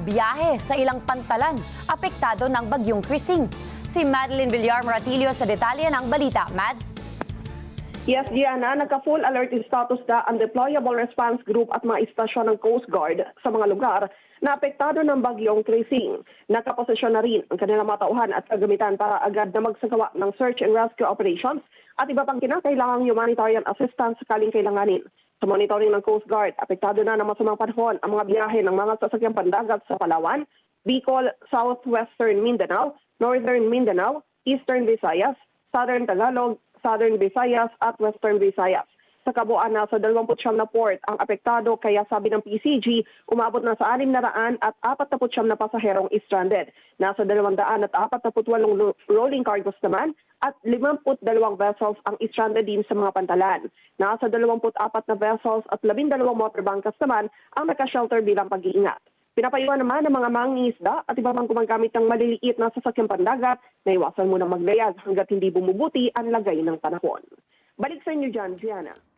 Biyahe sa ilang pantalan, apektado ng bagyong Krising. Si Madeline Villar Moratillo sa detalye ng balita. Mads? Yes, Gianna, nagka-full alert status na ang Deployable Response Group at mga istasyon ng Coast Guard sa mga lugar na apektado ng bagyong Krising. Nakaposisyon na rin ang kanilang mga tauhan at kagamitan para agad na magsagawa ng search and rescue operations at iba pang kinakailangang humanitarian assistance sakaling kailanganin. Sa monitoring ng Coast Guard, apektado na ng masamang panahon ang mga biyahe ng mga sasakyang pandagat sa Palawan, Bicol, Southwestern Mindanao, Northern Mindanao, Eastern Visayas, Southern Tagalog, Southern Visayas at Western Visayas. Sa kabuuan na sa 29 na port ang apektado kaya sabi ng PCG, umabot na sa 600 at 49 na pasaherong stranded. Nasa 248 rolling cargos naman at 52 vessels ang stranded din sa mga pantalan. Nasa 24 na vessels at 12 motorbangkas naman ang naka-shelter bilang pag-iingat. Pinapayuhan naman ng mga mangingisda at iba pang gumagamit ng maliliit na sasakyang pandagat na iwasan munang maglayag hanggat hindi bumubuti ang lagay ng panahon. Balik sa inyo dyan, Gianna.